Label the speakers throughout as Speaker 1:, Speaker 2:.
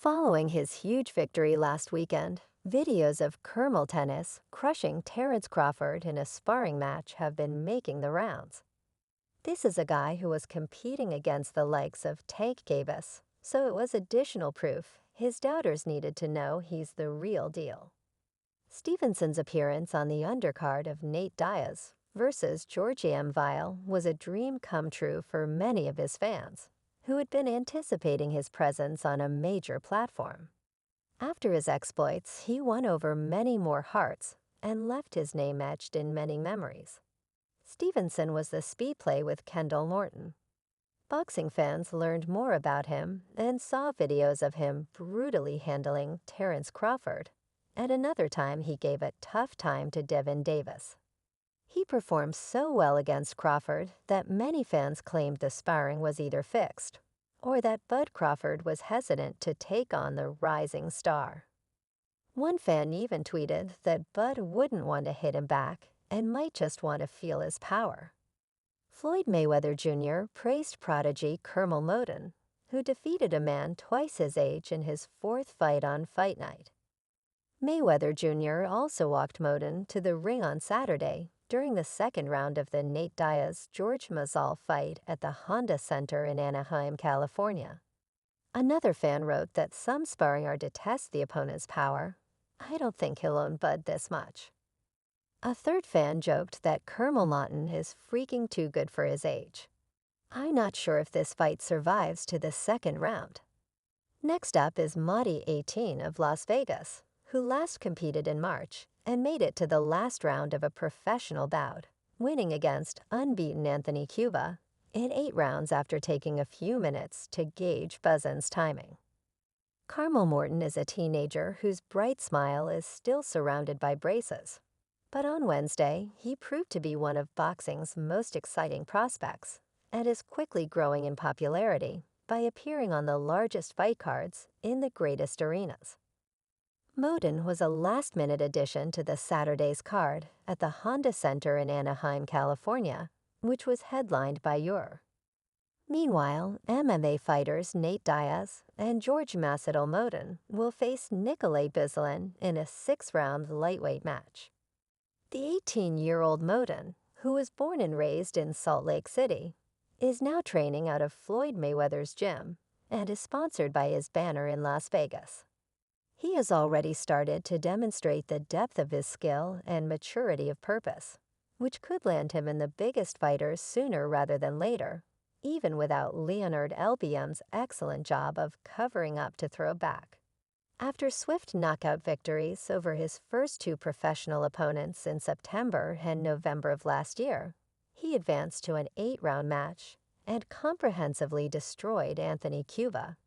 Speaker 1: Following his huge victory last weekend, videos of Curmel tennis crushing Terence Crawford in a sparring match have been making the rounds. This is a guy who was competing against the likes of Tank Gabus, so it was additional proof his doubters needed to know he's the real deal. Stevenson's appearance on the undercard of Nate Diaz versus Georgie M. Vile was a dream come true for many of his fans, who had been anticipating his presence on a major platform. After his exploits, he won over many more hearts and left his name etched in many memories. Stevenson was the speed play with Kendall Norton. Boxing fans learned more about him and saw videos of him brutally handling Terence Crawford, and another time he gave a tough time to Devin Davis. He performed so well against Crawford that many fans claimed the sparring was either fixed or that Bud Crawford was hesitant to take on the rising star. One fan even tweeted that Bud wouldn't want to hit him back and might just want to feel his power. Floyd Mayweather Jr. praised prodigy Curmel Moton, who defeated a man twice his age in his fourth fight on Fight Night. Mayweather Jr. also walked Moton to the ring on Saturday during the second round of the Nate Diaz-George Masvidal fight at the Honda Center in Anaheim, California. Another fan wrote that some sparring are to test the opponent's power. I don't think he'll own Bud this much. A third fan joked that Curmel Moton is freaking too good for his age. I'm not sure if this fight survives to the second round. Next up is Mahdi 18 of Las Vegas, who last competed in March and made it to the last round of a professional bout, winning against unbeaten Anthony Cuba in 8 rounds after taking a few minutes to gauge Buzzin's timing. Curmel Moton is a teenager whose bright smile is still surrounded by braces. But on Wednesday, he proved to be one of boxing's most exciting prospects and is quickly growing in popularity by appearing on the largest fight cards in the greatest arenas. Moton was a last-minute addition to the Saturday's card at the Honda Center in Anaheim, California, which was headlined by Ure. Meanwhile, MMA fighters Nate Diaz and George Masvidal Moton will face Nikolay Bislin in a 6-round lightweight match. The 18-year-old Moton, who was born and raised in Salt Lake City, is now training out of Floyd Mayweather's gym and is sponsored by his banner in Las Vegas. He has already started to demonstrate the depth of his skill and maturity of purpose, which could land him in the biggest fighters sooner rather than later, even without Leonard LBM's excellent job of covering up to throw back. After swift knockout victories over his first 2 professional opponents in September and November of last year, he advanced to an 8-round match and comprehensively destroyed Anthony Cuba.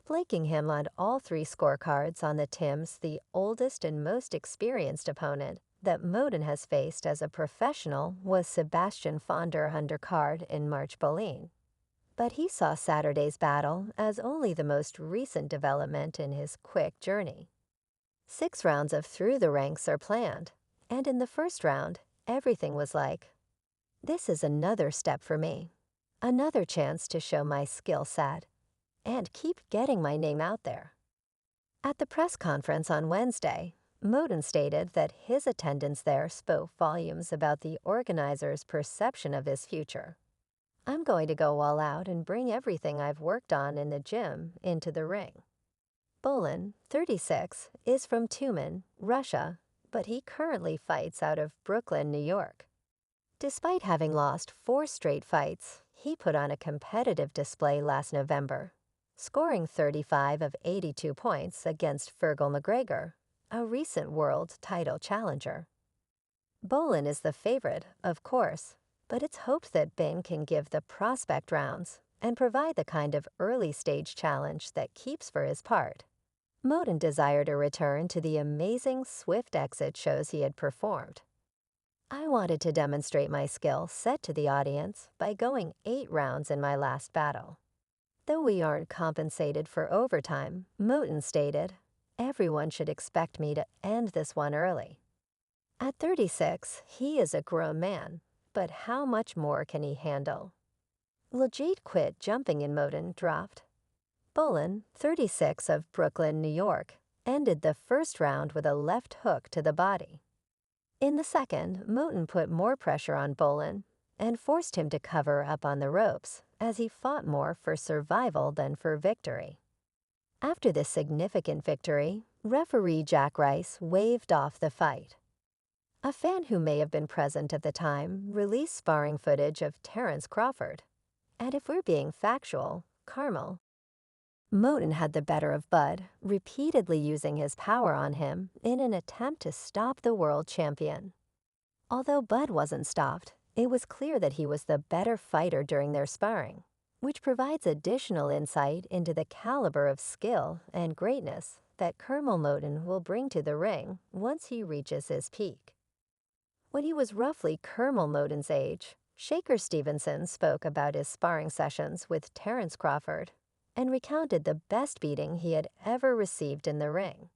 Speaker 1: Flanking him on all 3 scorecards on the Tim's the oldest and most experienced opponent that Moton has faced as a professional was Sebastian Fonder undercard in March Bolan. But he saw Saturday's battle as only the most recent development in his quick journey. 6 rounds of through the ranks are planned, and in the first round, everything was like, this is another step for me, another chance to show my skill set, and keep getting my name out there. At the press conference on Wednesday, Moton stated that his attendance there spoke volumes about the organizers' perception of his future. I'm going to go all out and bring everything I've worked on in the gym into the ring. Bolan, 36, is from Tyumen, Russia, but he currently fights out of Brooklyn, New York. Despite having lost 4 straight fights, he put on a competitive display last November, scoring 35 of 82 points against Fergal McGregor, a recent world title challenger. Bolan is the favorite, of course, but it's hoped that Ben can give the prospect rounds and provide the kind of early-stage challenge that keeps for his part. Moton desired a return to the amazing swift exit shows he had performed. I wanted to demonstrate my skill set to the audience by going 8 rounds in my last battle. Though we aren't compensated for overtime, Moton stated, everyone should expect me to end this one early. At 36, he is a grown man, but how much more can he handle? Will Jade quit jumping in Moton dropped? Bolan, 36 of Brooklyn, New York, ended the first round with a left hook to the body. In the second, Moton put more pressure on Bolan and forced him to cover up on the ropes as he fought more for survival than for victory. After this significant victory, referee Jack Rice waved off the fight. A fan who may have been present at the time released sparring footage of Terence Crawford. And if we're being factual, Curmel Moton had the better of Bud, repeatedly using his power on him in an attempt to stop the world champion. Although Bud wasn't stopped, it was clear that he was the better fighter during their sparring, which provides additional insight into the caliber of skill and greatness that Curmel Moton will bring to the ring once he reaches his peak. When he was roughly Curmel Moton's age, Shaker Stevenson spoke about his sparring sessions with Terence Crawford and recounted the best beating he had ever received in the ring.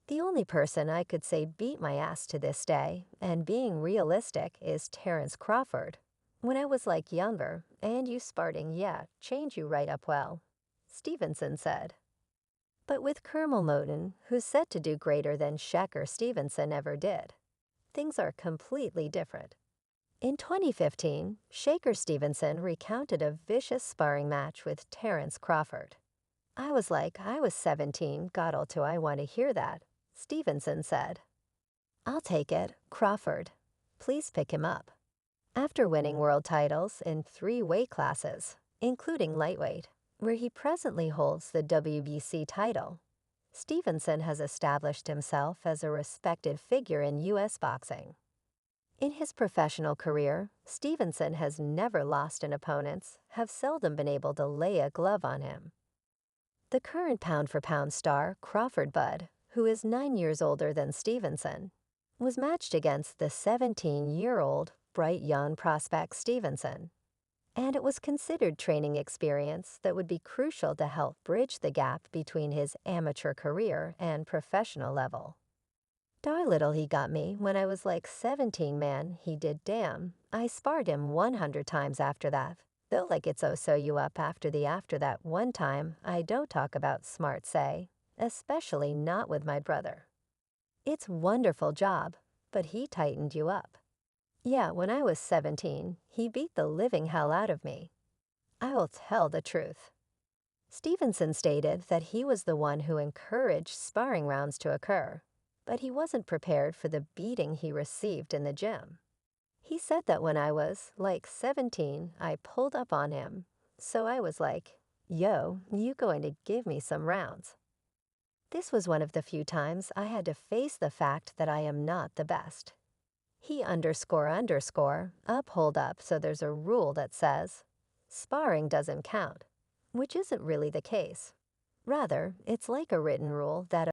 Speaker 1: The only person I could say beat my ass to this day, and being realistic, is Terence Crawford. When I was like younger, and you sparring, yeah, change you right up well, Stevenson said. But with Curmel Moton, who's set to do greater than Shaker Stevenson ever did, things are completely different. In 2015, Shaker Stevenson recounted a vicious sparring match with Terence Crawford. I was 17, God, do I want to hear that, Stevenson said. I'll take it, Crawford. Please pick him up. After winning world titles in 3 weight classes, including lightweight, where he presently holds the WBC title, Stevenson has established himself as a respected figure in U.S. boxing. In his professional career, Stevenson has never lost, and opponents have seldom been able to lay a glove on him. The current pound-for-pound star, Crawford Bud, who is 9 years older than Stevenson, was matched against the 17-year-old, bright young prospect Stevenson, and it was considered training experience that would be crucial to help bridge the gap between his amateur career and professional level. Darn little he got me when I was 17, man, he did damn. I sparred him 100 times after that. Though it's oh-so you up after that one time, I don't talk about smart say, especially not with my brother. It's wonderful job, but he tightened you up. Yeah, when I was 17, he beat the living hell out of me. I will tell the truth. Stevenson stated that he was the one who encouraged sparring rounds to occur, but he wasn't prepared for the beating he received in the gym. He said that when I was 17, I pulled up on him, so I was like, yo, you going to give me some rounds. This was one of the few times I had to face the fact that I am not the best. He uphold up, so there's a rule that says, sparring doesn't count, which isn't really the case. Rather, it's like a written rule that